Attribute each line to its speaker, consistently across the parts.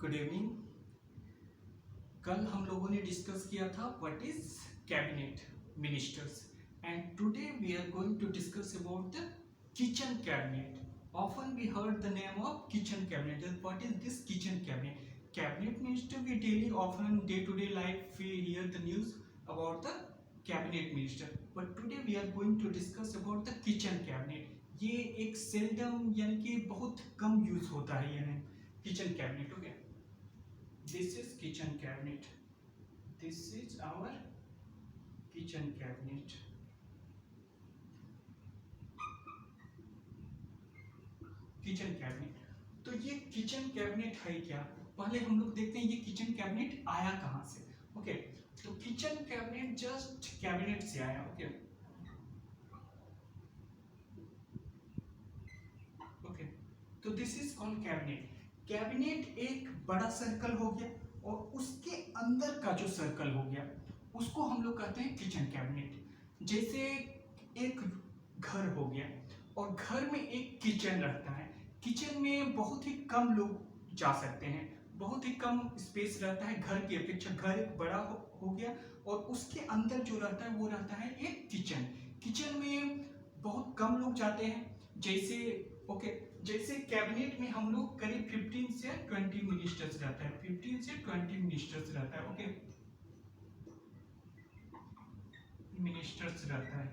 Speaker 1: Good evening. कल हम लोगों ने डिस्कस किया था what is cabinet ministers and today we are going to discuss about the kitchen cabinet. Often we heard the name of kitchen cabinet. What is this kitchen cabinet? Cabinet minister, we daily often day to day life we hear the news about the cabinet minister. But today we are going to discuss about the kitchen cabinet. ये एक seldom यानी कि बहुत कम use होता है यानी kitchen cabinet. Okay, this is kitchen cabinet. This is our kitchen cabinet. Kitchen cabinet. तो ये किचन कैबिनेट है क्या? पहले हम लोग देखते हैं ये किचन कैबिनेट आया कहां से. ओके, तो किचन कैबिनेट जस्ट कैबिनेट से आया. ओके ओके, तो this is called cabinet. Cabinet एक बड़ा सर्कल हो गया और उसके अंदर का जो सर्कल हो गया उसको हम लोग कहते हैं किचन कैबिनेट. जैसे एक घर हो गया और घर में एक किचन रहता है. किचन में बहुत ही कम लोग जा सकते हैं, बहुत ही कम स्पेस रहता है घर की अपेक्षा. घर एक बड़ा हो गया और उसके अंदर जो रहता है वो रहता है एक किचन. किचन में बहुत कम लोग जाते हैं. जैसे जैसे कैबिनेट में हम लोग करीब 15 से 20 मिनिस्टर्स रहता है. 15 से 20 मिनिस्टर्स रहता है. ओके, मिनिस्टर्स रहता है.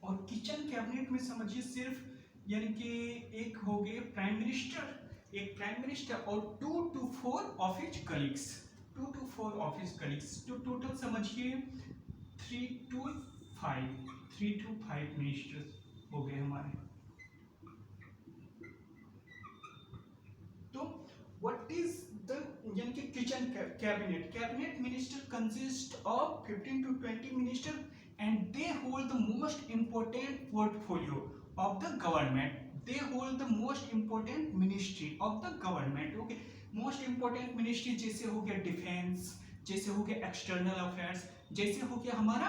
Speaker 1: और किचन कैबिनेट में समझिए सिर्फ यानी कि एक हो गए प्राइम मिनिस्टर और 2 to 4 of his colleagues. 2 to 4 of his colleagues. तो टोटल समझिए 3 to 5 मिनिस्टर्स हो गए हमारे. तो व्हाट इज द यानी कि kitchen cabinet minister consist of 15 to 20 minister and they hold the most important portfolio of the government. They hold the most important ministry of the government. Okay, most important ministry जैसे हो गया defence, जैसे हो गया external affairs, जैसे हो गया हमारा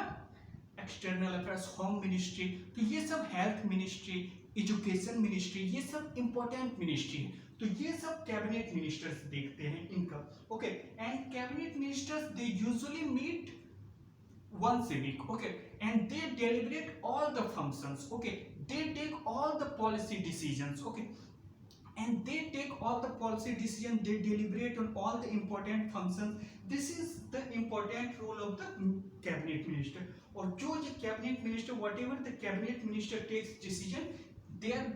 Speaker 1: एक्सटर्नल अफेयर्स होम मिनिस्ट्री. तो ये सब हेल्थ मिनिस्ट्री, एजुकेशन मिनिस्ट्री, ये सब इंपॉर्टेंट मिनिस्ट्री है. तो ये सब कैबिनेट मिनिस्टर्स देखते हैं इनका. Okay, and cabinet ministers they usually meet once a week. Okay, and they deliberate all the functions. Okay, they take all the policy decisions. Okay, and they take all the policy decisions, they deliberate on all the important functions. This is the important role of the cabinet minister. और जो ये cabinet minister, whatever the cabinet minister takes decision, they are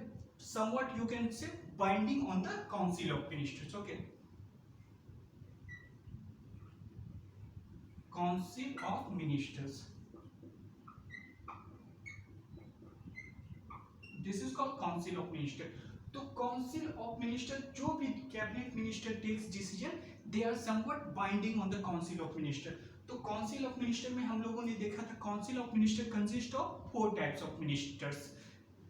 Speaker 1: somewhat you can say binding on the council of ministers. Okay, council of ministers. This is called council of minister. तो council of minister जो भी cabinet minister takes decision they are somewhat binding on the council of minister. तो council of minister में हम लोगों ने देखा था council of minister consist of 4 types of ministers.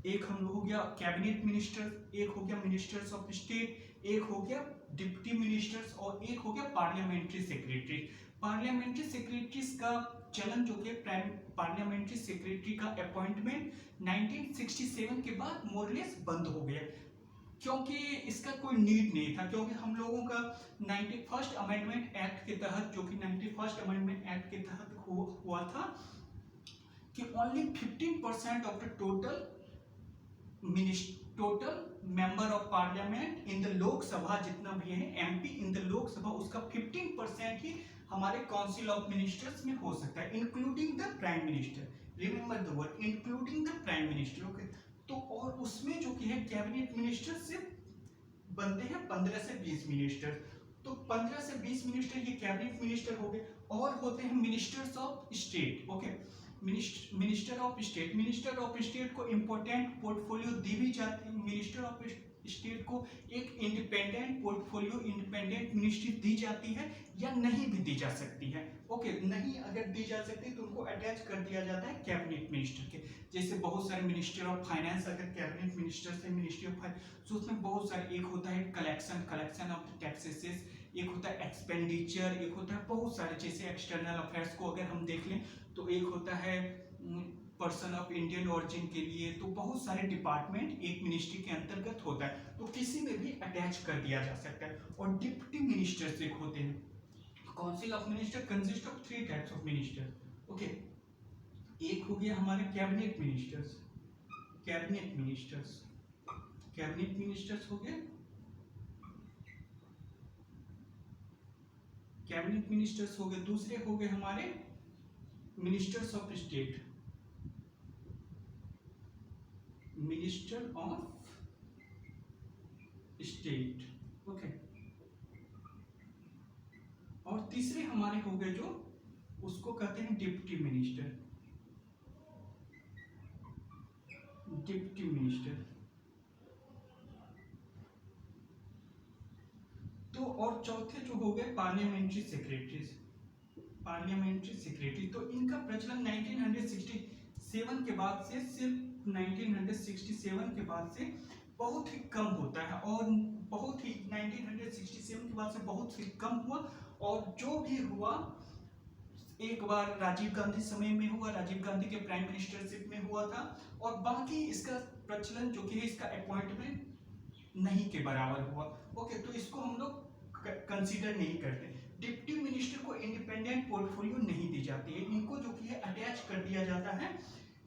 Speaker 1: एक हम लोग हो गया कैबिनेट मिनिस्टर, एक हो गया मिनिस्टर्स ऑफ स्टेट, एक हो गया डिप्टी मिनिस्टर्स और एक हो गया पार्लियामेंट्री सेक्रेटरी. पार्लियामेंट्री सेक्रेटरीज का चलन जो कि पार्लियामेंट्री सेक्रेटरी का अपॉइंटमेंट 1967 के बाद मोरलेस बंद हो गया क्योंकि इसका कोई नीड नहीं था. क्योंकि हम लोगों का 91st अमेंडमेंट एक्ट के तहत जो कि 91st अमेंडमेंट एक्ट के तहत हुआ था कि only 15% of the total member of parliament in the Lok Sabha जितना भी है एमपी इन द लोकसभा उसका 15% ही हमारे काउंसिल ऑफ मिनिस्टर्स में हो सकता है including the prime minister. Remember the word including the prime minister. Okay, तो और उसमें जो कि है कैबिनेट मिनिस्टर से बनते हैं 15 से 20 मिनिस्टर. तो 15 से 20 मिनिस्टर ये कैबिनेट मिनिस्टर हो गए. और होते हैं ministers of state. Okay, minister of state को इंपॉर्टेंट पोर्टफोलियो दी भी जाती है. मिनिस्टर ऑफ स्टेट को एक इंडिपेंडेंट पोर्टफोलियो इंडिपेंडेंट मिनिस्ट्री दी जाती है या नहीं भी दी जा सकती है. ओके, नहीं अगर दी जा सकती है तो उनको अटैच कर दिया जाता है कैबिनेट मिनिस्टर के. जैसे बहुत सारे मिनिस्टर ऑफ फाइनेंस अगर कैबिनेट मिनिस्टर से मिनिस्ट्री ऑफ फाइनेंस तो उसमें बहुत सारे एक होता है कलेक्शन ऑफ टैक्सेस, एक होता है एक्सपेंडिचर, एक होता है बहुत सारे. जैसे एक्सटर्नल अफेयर्स को अगर हम देख लें तो एक होता है पर्सन ऑफ इंडियन ओरिजिन के लिए. तो बहुत सारे डिपार्टमेंट एक मिनिस्ट्री के अंतर्गत होता है तो किसी में भी अटैच कर दिया जा सकता है. और डिप्टी मिनिस्टर्स एक होते हैं। Council of minister consist of 3 types of minister. Okay, एक हो गया हमारे cabinet ministers, cabinet ministers, cabinet ministers हो गए, कैबिनेट मिनिस्टर्स हो गए। दूसरे हो गए हमारे ministers of state, minister of state. Okay, और तीसरे हमारे हो गए जो उसको कहते हैं डिप्टी मिनिस्टर, डिप्टी मिनिस्टर। तो और चौथे जो हो गए पार्लियामेंट्री सेक्रेटरीज, पार्लियामेंट्री सेक्रेटरी। तो इनका प्रचलन 1967 के बाद से, सिर्फ 1967 के बाद से बहुत ही कम होता है, और बहुत ही 1967 के बाद से बहुत ही कम हुआ। और जो भी हुआ एक बार राजीव गांधी समय में हुआ, राजीव गांधी के प्राइम मिनिस्टरशिप में हुआ था, और बाकी इसका प्रचलन जो कि है इसका अपॉइंटमेंट नहीं के बराबर हुआ। ओके, तो इसको हम लोग कंसीडर नहीं करते। डिप्टी मिनिस्टर को इंडिपेंडेंट पोर्टफोलियो नहीं दी जाती है, इनको जो कि है अटैच कर दिया जाता है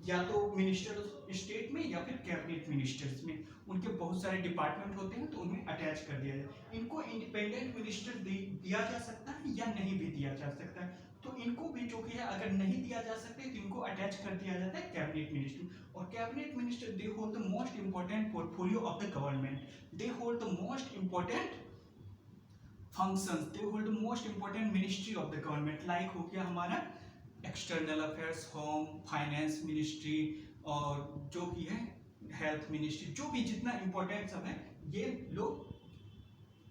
Speaker 1: या तो मिनिस्टर स्टेट में या फिर कैबिनेट मिनिस्टर्स में। उनके बहुत सारे डिपार्टमेंट होते हैं तो उनमें अटैच कर दिया जाए। इनको इंडिपेंडेंट मिनिस्टर दिया जा सकता है या नहीं भी दिया जा सकता है। तो इनको भी जो कि है अगर नहीं दिया जा सकता है तो इनको अटैच कर दिया जाता है कैबिनेट मिनिस्टर। और cabinet minister they hold the most important portfolio of the government, they hold the most important functions, they hold the most important ministry of the government, like हो गया हमारा external affairs, home, finance ministry, और जो भी है health ministry, जो भी जितना इंपॉर्टेंट सब है ये लोग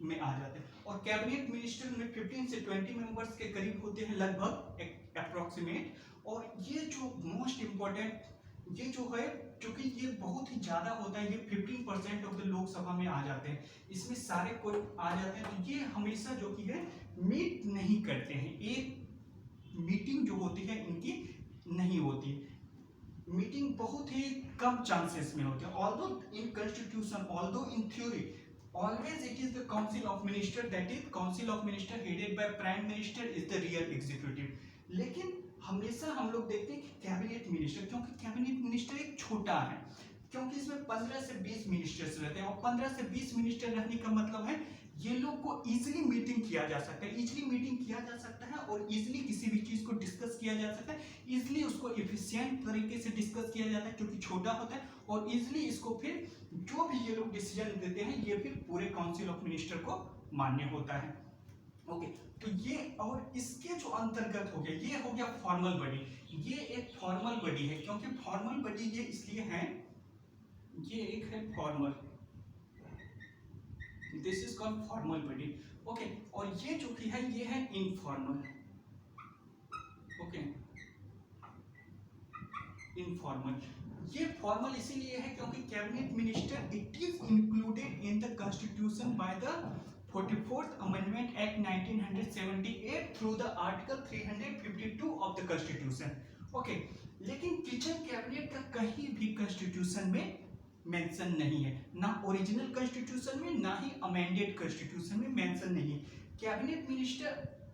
Speaker 1: में आ जाते हैं। और कैबिनेट मिनिस्टर में 15 से 20 मेंबर्स के करीब होते हैं लगभग अप्रोक्सीमेट। और ये जो मोस्ट इंपॉर्टेंट ये जो है, क्योंकि ये बहुत ही ज्यादा होता है, ये 15% ऑफ द लोकसभा में आ जाते हैं, इसमें सारे कोई आ जाते हैं। तो ये हमेशा जो कि है मीट नहीं करते हैं, एक मीटिंग जो होती है इनकी नहीं होती, मीटिंग बहुत ही कम चांसेस में होते हैं। Although in constitution, although in theory always it is the council of minister, that is council of minister headed by prime minister is the real executive। लेकिन हमेशा हम लोग देखते हैं कि कैबिनेट मिनिस्टर, क्योंकि कैबिनेट मिनिस्टर एक छोटा है, क्योंकि इसमें 15 से 20 मिनिस्टर्स रहते हैं, और 15 से 20 मिनिस्टर रहने का मतलब है ये लोग को इजीली मीटिंग किया जा सकता है, इजीली मीटिंग किया जा सकता है, और इजीली किसी भी चीज को डिस्कस किया जा सकता है, इजीली उसको एफिशिएंट तरीके से डिस्कस किया जाता है क्योंकि छोटा होता है, और इजीली इसको फिर जो भी ये लोग डिसीजन देते हैं ये फिर पूरे काउंसिल ऑफ मिनिस्टर को मान्य होता है। ओके, तो ये और इसके जो अंतर्गत हो गया, ये हो गया फॉर्मल बॉडी। ये एक फॉर्मल बॉडी है, क्योंकि फॉर्मल बॉडी ये इसलिए है, ये एक है formal, this is called formal body. Okay, और ये जो कि है ये है इनफॉर्मल। Okay, informal. ये फॉर्मल इसीलिए है क्योंकि cabinet minister it is included in the constitution by the 44th amendment act 1978 through the article 352 of the constitution. Okay, लेकिन किचन कैबिनेट का कहीं भी कॉन्स्टिट्यूशन में मेंशन नहीं है, ना ओरिजिनल कॉन्स्टिट्यूशन में ना ही अमेंडेड कॉन्स्टिट्यूशन में मेंशन नहीं है। कैबिनेट मिनिस्टर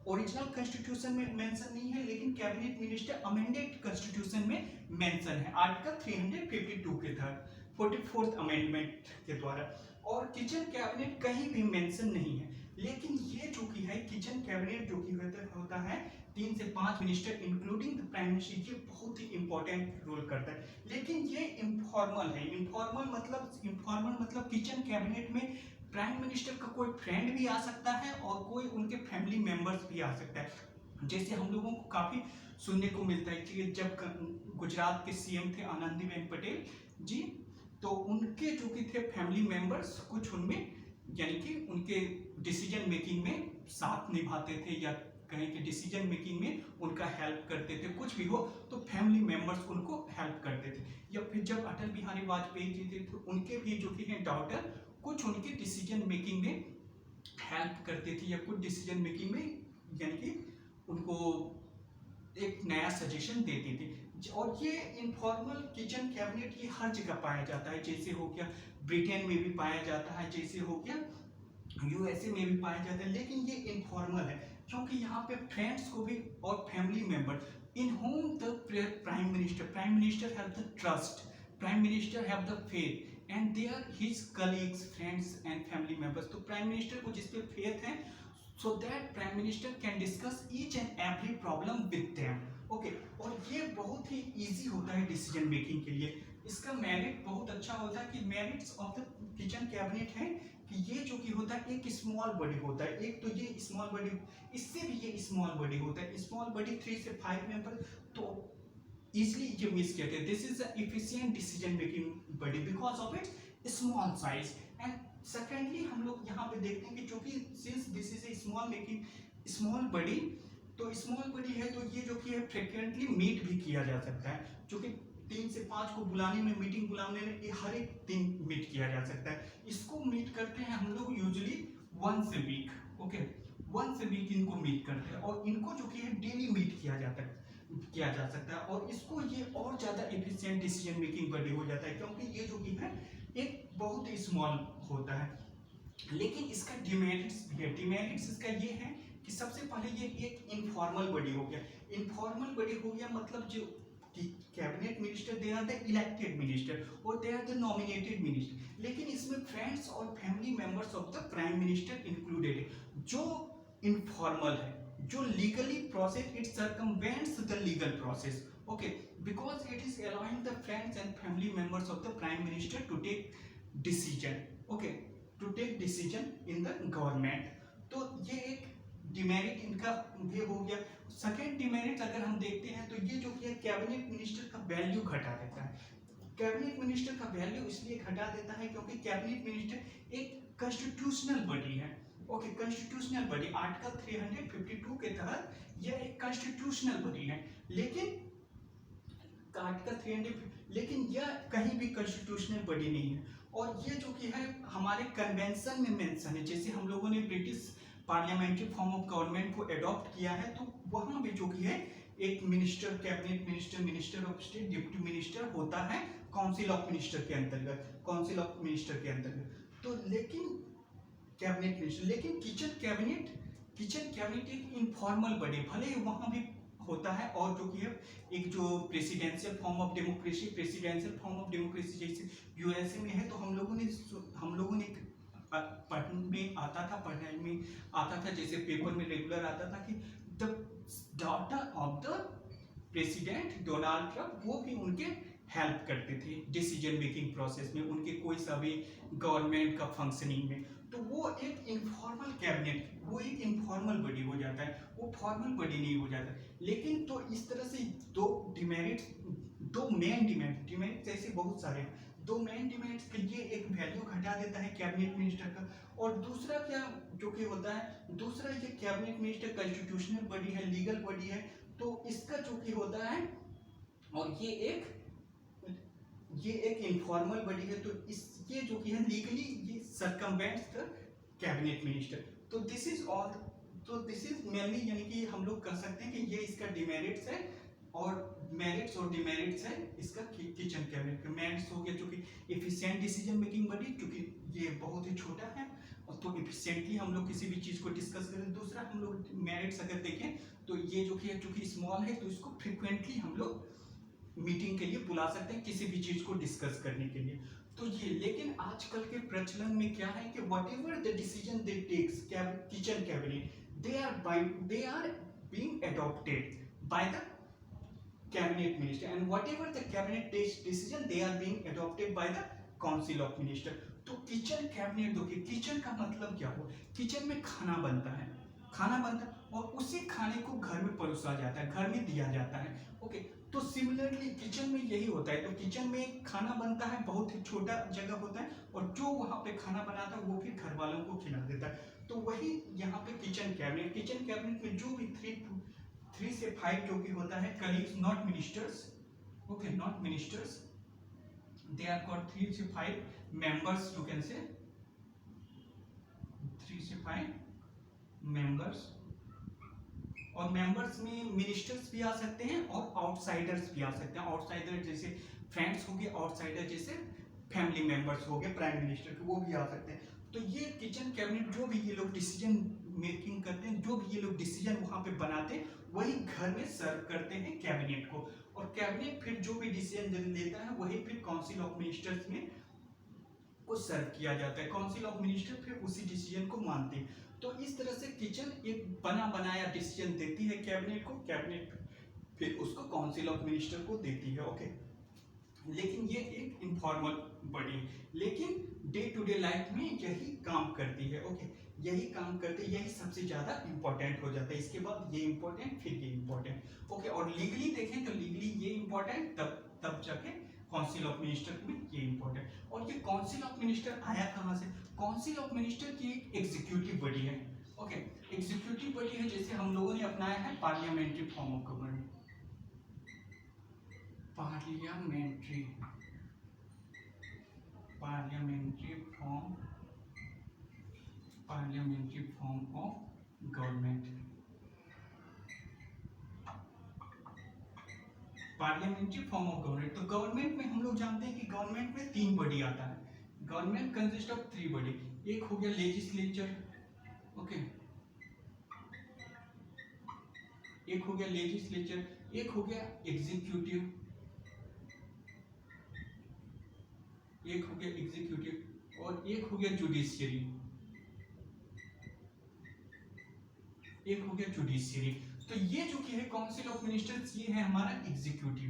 Speaker 1: ओरिजिनल कॉन्स्टिट्यूशन में मेंशन नहीं है, लेकिन कैबिनेट मिनिस्टर अमेंडेड कॉन्स्टिट्यूशन में मेंशन है आर्टिकल 352 के तहत 44th अमेंडमेंट के द्वारा। और किचन कैबिनेट कहीं भी मेंशन नहीं है, लेकिन ये जो कि है किचन कैबिनेट जो कि होता है 3 से 5 minister including the prime minister, ये बहुत ही इंपॉर्टेंट रोल करता है। लेकिन ये इनफॉर्मल है। इनफॉर्मल मतलब किचन कैबिनेट में प्राइम मिनिस्टर का कोई फ्रेंड भी आ सकता है और कोई उनके फैमिली मेंबर्स भी आ सकता है। जैसे हम लोगों को काफी सुनने को मिलता है कि जब गुजरात के सीएम थे आनंदीबेन पटेल जी, तो उनके जो कि थे फैमिली मेंबर्स कुछ उनमें यानी कि उनके डिसीजन मेकिंग में साथ निभाते थे, या कहें कि डिसीजन मेकिंग में उनका हेल्प करते थे, कुछ भी हो तो फैमिली मेंबर्स उनको हेल्प करते थे। या फिर जब अटल बिहारी वाजपेयी जी थे तो उनके भी जो कि हैं डॉटर कुछ उनके डिसीजन मेकिंग में हेल्प करते थे, या कुछ डिसीजन मेकिंग में यानी कि उनको एक नया सजेशन देती थी। और ये इनफॉर्मल किचन कैबिनेट ये हर जगह पाया जाता है, जैसे हो गया ब्रिटेन में भी पाया जाता है, जैसे हो गया यूएसए में भी पाया जाता है, लेकिन ये इनफॉर्मल है क्योंकि यहाँ पे फ्रेंड्स को भी और family member in home the prime minister have the trust, prime minister have the faith and they are his colleagues, friends and family members. तो प्राइम मिनिस्टर को जिस पे फेथ है, so that prime minister can discuss each and every problem with them. Okay, और ये बहुत ही easy होता है डिसीजन मेकिंग के लिए। इसका मेरिट बहुत अच्छा होता है कि merits of the kitchen cabinet है कि ये जो कि होता है एक स्मॉल बॉडी होता है, एक तो ये स्मॉल बॉडी, इससे भी ये स्मॉल बॉडी होता है, स्मॉल बॉडी 3 से 5 मेंबर, तो इजिली ये मिस किया गया। This is efficient decision making body because of its small size. And secondly हम लोग यहाँ पे देखते हैं कि चूंकि since this is a small body, तो स्मॉल बॉडी है तो ये जो कि है फ्रिक्वेंटली मीट भी किया जा सकता है, क्योंकि 3 से 5 को बुलाने में, मीटिंग बुलाने में ये हर एक दिन मीट किया जा सकता है। इसको मीट करते हैं हम लोग usually once a week. Okay, once a week इनको मीट करते हैं और इनको जो कि है डेली मीट किया जा सकता है और इसको ये और ज़्यादा एफिशिएंट डिसीजन मेकिंग बॉडी हो जाता है, क्योंकि ये जो कि है एक बहुत ही स्मॉल होता है। लेकिन इसका डिमेरिट्स भी है। डिमेरिट्स इसका ये है कि सबसे पहले ये एक इनफॉर्मल बॉडी हो गया। इनफॉर्मल बॉडी हो गया मतलब जो cabinet minister they are the elected minister और they are the nominated minister, लेकिन इसमें फ्रेंड्स और family members of the prime minister included है। जो इनफॉर्मल है, जो legally process, it circumvents the legal process. Okay, because it is allowing the friends and family members of the prime minister to take decision. Okay, to take decision in the government. तो ये एक demerit इनका ये हो गया। Second demerit अगर हम देखते हैं तो ये जो कि कैबिनेट मिनिस्टर का वैल्यू घटा देता है। कैबिनेट मिनिस्टर का वैल्यू इसलिए घटा देता है क्योंकि कैबिनेट मिनिस्टर एक कॉन्स्टिट्यूशनल बॉडी है। ओके, कॉन्स्टिट्यूशनल बॉडी आर्टिकल 352 के तहत यह एक कॉन्स्टिट्यूशनल बॉडी है, लेकिन आर्टिकल 300, लेकिन यह कहीं भी कॉन्स्टिट्यूशनल बॉडी नहीं है। और ये जो कि है हमारे कन्वेंशन में मेंशन है, जैसे हम लोगों ने British parliamentary form of government को अडॉप्ट किया है, तो वहां भी जो कि है एक minister, cabinet minister, minister of state, deputy minister होता है काउंसिल ऑफ मिनिस्टर के अंतर्गत, काउंसिल ऑफ मिनिस्टर के अंतर्गत। तो लेकिन कैबिनेट मिनिस्टर, लेकिन किचन कैबिनेट एक इनफॉर्मल बॉडी, भले ही वहां भी होता है, और जो कि है एक जो प्रेसिडेंशियल फॉर्म ऑफ डेमोक्रेसी जैसे यूएसए में है, तो हम लोगों ने पढ़ाई में आता था, जैसे पेपर में रेगुलर आता था कि the daughter of the president Donald Trump, वो भी उनके हेल्प करते थे डिसीजन मेकिंग प्रोसेस में, उनके कोई सा भी गवर्नमेंट का फंक्शनिंग में। तो वो एक इनफॉर्मल कैबिनेट, वो एक इनफॉर्मल बॉडी हो जाता है, वो फॉर्मल बॉडी नहीं हो जाता। लेकिन तो इस तरह से दो मेन डिमेरिट्स ऐसे बहुत सारे हैं। दो मेन डिमेरिट्स के ये एक वैल्यू घटा देता है कैबिनेट मिनिस्टर का, और दूसरा क्या जो कि होता है, दूसरा ये कैबिनेट मिनिस्टर कॉन्स्टिट्यूशनल बॉडी है, लीगल बॉडी है, तो इसका जो कि होता है, और ये एक इनफॉर्मल बॉडी है, तो ये जो कि है लीगली ये सर्कमवेंट्स द कैबिनेट मिनिस्टर। तो दिस इज ऑल, तो दिस इज मेनली, यानी कि हम लोग कह सकते हैं कि ये इसका डिमेरिट्स है, और मेरिट्स और डिमेरिट्स है इसका किचन कैबिनेट का। मेरिट्स हो गया चूंकि एफिशिएंट डिसीजन मेकिंग बॉडी, क्योंकि ये बहुत ही छोटा है और तो एफिशिएंटली हम लोग किसी भी चीज को डिस्कस करें। दूसरा हम लोग मेरिट्स अगर देखें तो ये जो कि है चूंकि स्मॉल है, तो इसको फ्रिक्वेंटली हम लोग मीटिंग के लिए बुला सकते हैं किसी भी चीज को डिस्कस करने के लिए। तो ये, लेकिन आजकल के प्रचलन में क्या है कि whatever the decision they takes kitchen cabinet, they are being adopted by the cabinet minister, and whatever the cabinet takes decision, they are being adopted by the council of minister। तो किचन कैबिनेट देखिए, kitchen का मतलब क्या हो, kitchen में खाना बनता है और उसी खाने को घर में परोसा जाता है, घर में दिया जाता है। ओके, तो सिमिलरली किचन में यही होता है। तो किचन में खाना बनता है, बहुत ही छोटा जगह होता है, और जो वहाँ पे खाना बनाता है वो फिर घर वालों को खिला देता है। तो वही यहाँ पे किचन कैबिनेट में जो भी 3 से 5 जो भी होता है colleagues, not ministers, okay, not ministers, they are called 3 से 5 मेंबर्स, यू कैन से 3 से 5 मेंबर्स। और मेंबर्स में मिनिस्टर्स भी आ सकते हैं और आउटसाइडर्स भी आ सकते हैं। आउटसाइडर जैसे फ्रेंड्स हो गए, आउटसाइडर जैसे फैमिली मेंबर्स हो गए प्राइम मिनिस्टर के, वो भी आ सकते हैं। तो ये किचन कैबिनेट जो भी ये लोग डिसीजन मेकिंग करते हैं, जो भी ये लोग डिसीजन वहां पे बनाते हैं, वही घर में सर्व करते हैं कैबिनेट को। और कैबिनेट फिर जो भी डिसीजन लेता है वही फिर काउंसिल ऑफ मिनिस्टर्स में को सर्व किया जाता है। काउंसिल ऑफ मिनिस्टर फिर उसी डिसीजन को मानते हैं। तो इस तरह से किचन एक बना बनाया डिसीजन देती है कैबिनेट को, कैबिनेट फिर उसको काउंसिल ऑफ मिनिस्टर को देती है। ओके, लेकिन ये एक इनफॉर्मल बॉडी है, लेकिन डे टू डे लाइफ में यही काम करती है। ओके, यही काम करते, यही सबसे ज्यादा इंपॉर्टेंट हो जाता है। इसके बाद ये इंपॉर्टेंट, फिर ये इंपॉर्टेंट। ओके, और लीगली देखें तो लीगली ये इंपॉर्टेंट, तब जाके काउंसिल ऑफ मिनिस्टर में ये इंपॉर्टेंट। और ये काउंसिल ऑफ मिनिस्टर आया कहां से? काउंसिल ऑफ मिनिस्टर की एक एग्जीक्यूटिव बॉडी है। ओके, एग्जीक्यूटिव बॉडी है, जैसे हम लोगों ने अपनाया है parliamentary form of government. Parliamentary form of government. Parliamentary form of government. तो गवर्नमेंट में हम लोग जानते हैं कि गवर्नमेंट में 3 बॉडी आता है। Government consist of 3 body. एक हो गया लेजिस्लेचर, ओके, एक हो गया लेजिस्लेचर, एक हो गया एग्जीक्यूटिव, एक हो गया एग्जीक्यूटिव, और एक हो गया जुडिशियरी, एक हो गया जुडिशियरी। तो ये जो कि है काउंसिल ऑफ मिनिस्टर्स, ये है हमारा executive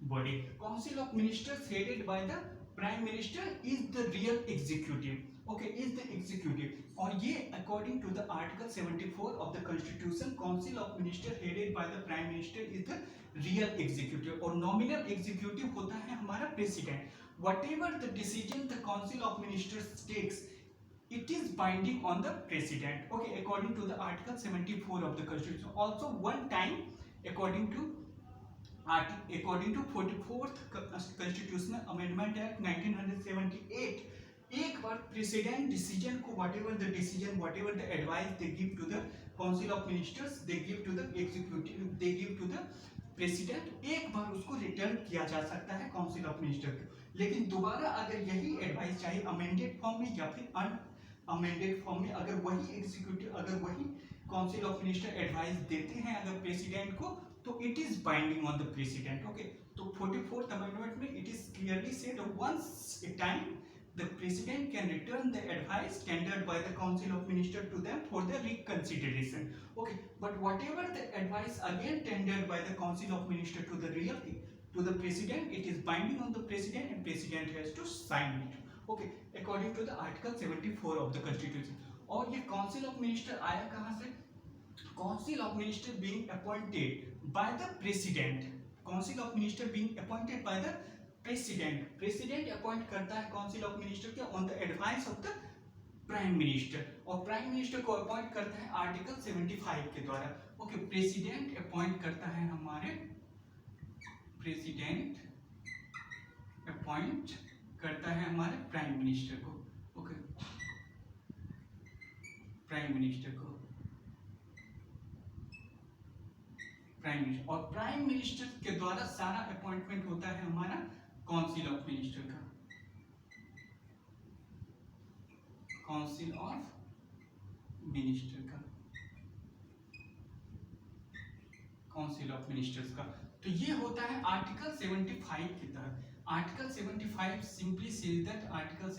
Speaker 1: body. Council of ministers headed by the prime minister is the real executive. Okay, is the executive. और ये according to the article 74 of the constitution, council of minister headed by the prime minister is the real executive. और nominal executive होता है हमारा president. Whatever the decision the Council of Ministers takes, it is binding on the President. Okay, according to the Article 74 of the Constitution. Also, one time, according to 44th Constitutional Amendment Act 1978, एक बार president decision को whatever the decision, whatever the advice they give to the Council of Ministers, they give to the executive, they give to the president, एक बार उसको return किया जा सकता है council of minister को। लेकिन दोबारा अगर यही एडवाइस चाहे अमेंडेड फॉर्म में या फिर अनअमेंडेड फॉर्म में, अगर वही एग्जीक्यूटिव, अगर वही काउंसिल ऑफ मिनिस्टर एडवाइस देते हैं अगर प्रेसिडेंट को, तो it is binding on the president. Okay, तो 44th अमेंडमेंट में it is clearly said once a time the president can return the advice tendered by the council of minister to them for the reconsideration. Okay, but whatever the advice again tendered by the council of minister to the president, it is binding on the president and president has to sign it. Okay, according to the article 74 of the constitution. और ये council of minister आया कहाँ से? council of minister being appointed by the president, council of minister being appointed by the president appoint करता है council of minister के on the advice of the prime minister, और prime minister को appoint करता है आर्टिकल 75 के द्वारा। Okay, president appoint करता है हमारे, प्रेसिडेंट अपॉइंट करता है हमारे प्राइम मिनिस्टर को। ओके, प्राइम मिनिस्टर को, प्राइम मिनिस्टर, और प्राइम मिनिस्टर के द्वारा सारा अपॉइंटमेंट होता है हमारा काउंसिल ऑफ मिनिस्टर का, काउंसिल ऑफ मिनिस्टर का, काउंसिल ऑफ मिनिस्टर्स का। तो ये होता है आर्टिकल 75 के तहत। Article 75 simply says that article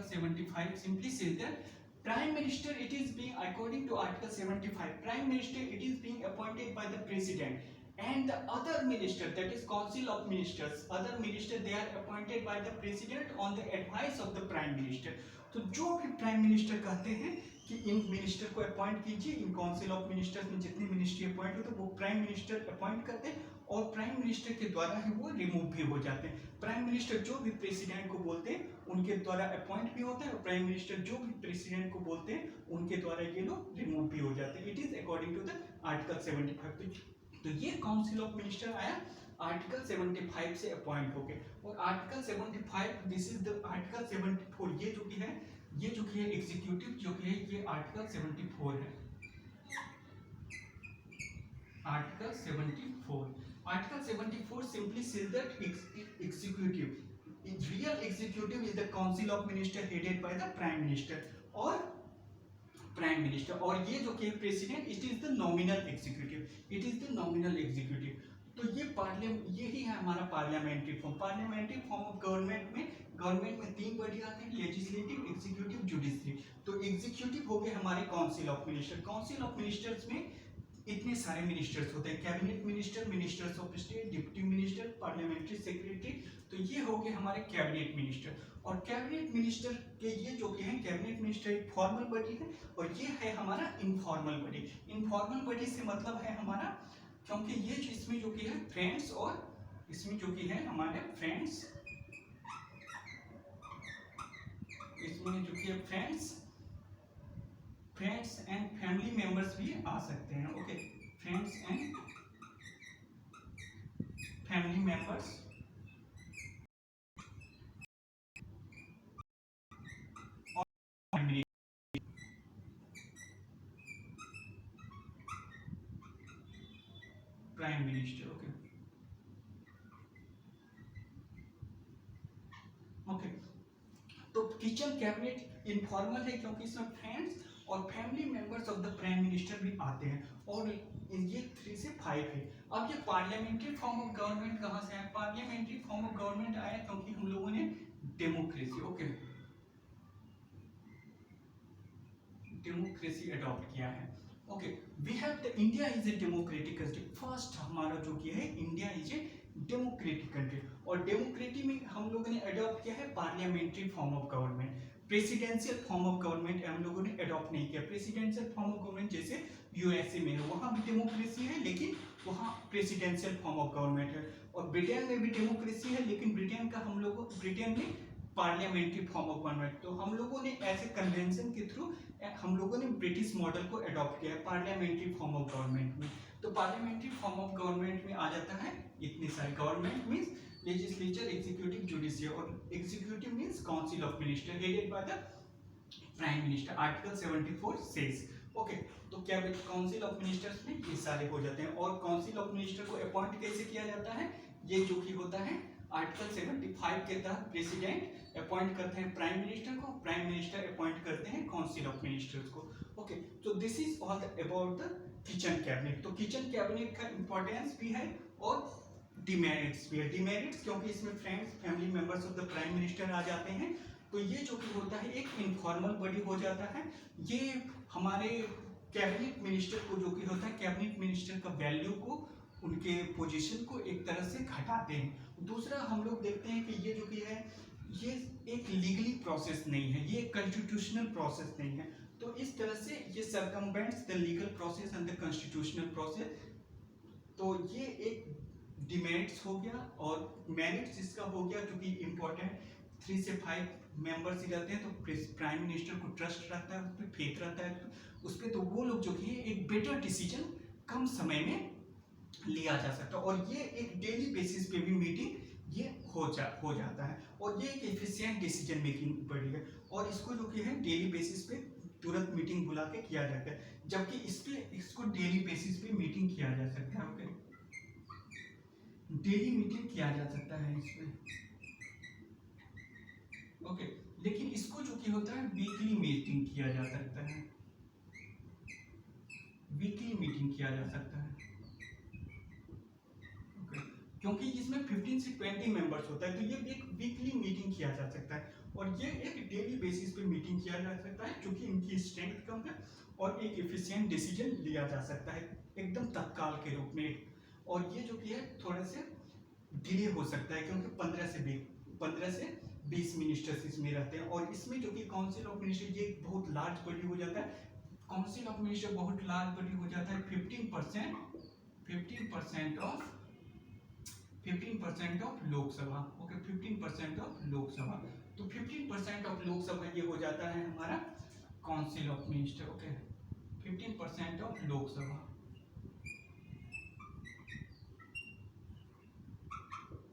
Speaker 1: 75 simply says that prime minister, it is being, according to article 75, prime minister, it is being appointed by the president, and the other minister, that is council of ministers, other minister, they are appointed by the president on the advice of the prime minister. तो जो भी prime minister कहते हैं कि इन minister को appoint कीजिए, in council of ministers में जितने मिनिस्ट्री अपॉइंट होते हैं वो प्राइम मिनिस्टर अपॉइंट करते हैं, और प्राइम मिनिस्टर के द्वारा ही वो रिमूव भी हो जाते हैं। प्राइम मिनिस्टर जो भी प्रेसिडेंट को बोलते हैं उनके द्वारा अपॉइंट भी होता है, और प्राइम मिनिस्टर जो भी प्रेसिडेंट को बोलते हैं उनके द्वारा ये लोग रिमूव भी हो जाते हैं। It is according to the article 75। तो ये काउंसिल ऑफ मिनिस्टर आया आर्टिकल 75 से अपॉइंट होके, और article 75, this is the article 74, ये जो कि है एग्जीक्यूटिव जो कि है, ये आर्टिकल 74 है, article 74 simply says that executive real executive is the council of minister headed by the prime minister और प्राइम मिनिस्टर, और ये जो कि president it is the nominal executive, it is the nominal executive. तो ये यही है हमारा parliamentary form. Parliamentary form of government में तीन बॉडी आते हैं, लेजिस्लेटिव, एग्जीक्यूटिव, जुडिशरी। तो एग्जीक्यूटिव हो गए हमारे council of minister. Council of ministers में इतने सारे मिनिस्टर्स होते हैं, cabinet minister, ministers of state, deputy minister, parliamentary secretary. तो ये हो गए हमारे कैबिनेट मिनिस्टर। और कैबिनेट मिनिस्टर के ये जो कि है, कैबिनेट मिनिस्टर एक फॉर्मल बॉडी है और ये है हमारा इनफॉर्मल बॉडी। इनफॉर्मल बॉडी से मतलब है हमारा, क्योंकि ये इसमें जो कि है फ्रेंड्स, और इसमें जो कि है हमारे फ्रेंड्स, इसमें जो कि है फ्रेंड्स एंड फैमिली मेंबर्स भी आ सकते हैं। Okay, friends and family members और प्राइम मिनिस्टर। ओके ओके, तो किचन कैबिनेट इनफॉर्मल है क्योंकि इसमें फ्रेंड्स और family members of the prime minister भी आते हैं, और ये 3 से 5 है। अब ये पार्लियामेंट्री फॉर्म ऑफ गवर्नमेंट कहाँ से आया? पार्लियामेंट्री फॉर्म ऑफ गवर्नमेंट आया क्योंकि हम लोगों ने डेमोक्रेसी, ओके, डेमोक्रेसी अडॉप्ट किया है। Okay, we have the India is a democratic country. First हमारा जो किया है, India is a democratic country, और डेमोक्रेसी में हम लोगों ने अडॉप्ट किया है parliamentary form of government. Presidential form of government हम लोगों ने अडॉप्ट नहीं किया। प्रेसिडेंशियल फॉर्म ऑफ गवर्नमेंट जैसे यूएसए में है, वहां भी डेमोक्रेसी है लेकिन वहां प्रेसिडेंशियल फॉर्म ऑफ गवर्नमेंट है। और ब्रिटेन में भी डेमोक्रेसी है लेकिन ब्रिटेन में पार्लियामेंट्री फॉर्म ऑफ गवर्नमेंट। तो हम लोगों ने ऐसे कन्वेंशन के थ्रू हम लोगों ने ब्रिटिश मॉडल को अडॉप्ट किया है पार्लियामेंट्री फॉर्म ऑफ गवर्नमेंट में। तो पार्लियामेंट्री फॉर्म ऑफ गवर्नमेंट में आ जाता है इतने सारे, government means legislature, executive, judicial, और executive means council of minister headed by the prime minister. Article 74 says. Okay, तो क्या काउंसिल ऑफ मिनिस्टर्स में ये सारे हो जाते हैं। और काउंसिल ऑफ मिनिस्टर को अपॉइंट कैसे किया जाता है? ये जो कि होता है आर्टिकल 75 के तहत प्रेसिडेंट अपॉइंट करते हैं प्राइम मिनिस्टर को, प्राइम मिनिस्टर अपॉइंट करते हैं काउंसिल ऑफ मिनिस्टर्स को। ओके, तो this is all about the kitchen cabinet. तो किचन कैबिनेट का इंपॉर्टेंस भी है और डिमेरिट्स भी है। डिमेरिट्स क्योंकि इसमें friends, family members of the prime minister आ जाते हैं। तो ये जो कि होता है एक इनफॉर्मल बॉडी हो जाता है। ये हमारे कैबिनेट मिनिस्टर को जो कि होता है, कैबिनेट मिनिस्टर का वैल्यू को, उनके पोजीशन को एक तरह से घटाते हैं। दूसरा हम लोग देखते हैं कि ये जो कि है, ये एक लीगली प्रोसेस नहीं है, ये कॉन्स्टिट्यूशनल प्रोसेस नहीं है। तो इस तरह से ये circumvents the legal process and the constitutional process. तो ये एक डिमेरिट्स हो गया, और मेरिट्स इसका हो गया जो कि इम्पोर्टेंट 3 से 5 मेंबर्स ही रहते हैं। तो प्राइम मिनिस्टर को ट्रस्ट रहता है, उस पर फेथ रहता है उस पर, तो वो लोग जो कि एक बेटर डिसीजन कम समय में लिया जा सकता है। और ये एक डेली बेसिस पे भी मीटिंग ये हो जाता है, और ये एक एफिशिएंट डिसीजन मेकिंग बड़ी है। और इसको जो कि है डेली बेसिस पे तुरंत मीटिंग बुला के किया जाता है, जबकि इसको डेली बेसिस पे मीटिंग किया जा सकता है। ओके, डेली मीटिंग किया जा सकता है इसमें। ओके, लेकिन इसको जो कि होता है वीकली मीटिंग किया जा सकता है, वीकली मीटिंग किया जा सकता है। ओके, क्योंकि इसमें 15 से 20 मेंबर्स होता है, तो ये एक वीकली मीटिंग किया जा सकता है। और ये एक डेली बेसिस पे मीटिंग किया जा सकता है, क्योंकि इनकी स्ट्रेंथ कम है, और एक एफिशिएंट डिसीजन लिया जा सकता है एकदम तत्काल के रूप में। और ये जो कि है थोड़ा से डिले हो सकता है, क्योंकि 15 से 20 मिनिस्टर्स इसमें रहते हैं। और इसमें जो कि काउंसिल ऑफ मिनिस्टर ये बहुत लार्ज बॉडी हो जाता है। काउंसिल ऑफ मिनिस्टर बहुत लार्ज बॉडी हो जाता है। 15% of Lok Sabha. Okay, 15% of Lok Sabha. तो 15% ऑफ लोकसभा ये हो जाता है हमारा council of minister. Okay, 15% of Lok Sabha.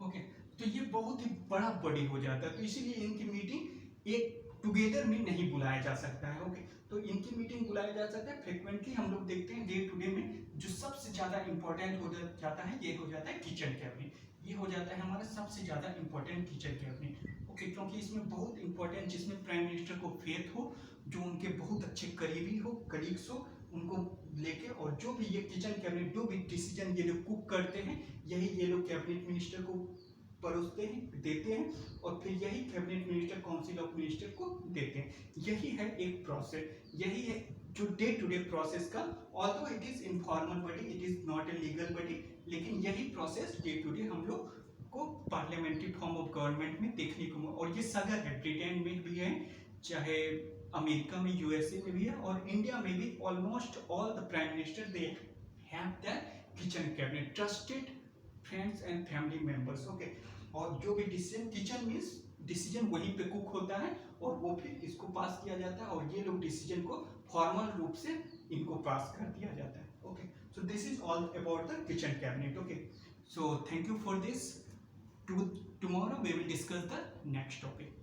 Speaker 1: Okay, तो ये बहुत ही बड़ा बॉडी हो जाता है, तो इसीलिए इनकी मीटिंग एक टुगेदर में नहीं बुलाया जा सकता है। ओके, तो इनकी मीटिंग बुलाया जा सकता है फ्रीक्वेंटली। हम लोग देखते हैं डे टू डे में जो सबसे ज्यादा इंपॉर्टेंट हो जाता है, ये हो जाता है किचन कैबिनेट। ये हो जाता है हमारा सबसे ज़्यादा इंपॉर्टेंट किचन कैबिनेट। ओके, क्योंकि इसमें बहुत इंपॉर्टेंट, जिसमें प्राइम मिनिस्टर को फेथ हो, जो उनके बहुत अच्छे करीबी हो, कलीग्स हो, उनको लेके, और जो भी ये किचन कैबिनेट, जो भी डिसीजन ये लोग कुक करते हैं, यही ये लोग कैबिनेट मिनिस्टर को परोसते हैं, देते हैं, और फिर यही cabinet minister council of minister को देते हैं। यही है एक प्रोसेस, यही है जो डे टू डे प्रोसेस का, although it is informal body, it is not a legal body, लेकिन यही प्रोसेस डे टू डे हम लोग को पार्लियामेंट्री फॉर्म ऑफ गवर्नमेंट में देखने को, और ये सगर है, ब्रिटेन में भी है, चाहे अमेरिका में, यूएसए में भी है, और इंडिया में भी almost all the prime minister they have the kitchen cabinet, trusted friends and family members. Okay, और जो भी डिसीजन, किचन मीन्स डिसीजन वहीं पे कुक होता है, और वो फिर इसको पास किया जाता है, और ये लोग डिसीजन को फॉर्मल रूप से इनको पास कर दिया जाता है। Okay, so this is all about the kitchen cabinet. Okay, so thank you for this. Tomorrow we will discuss the next topic.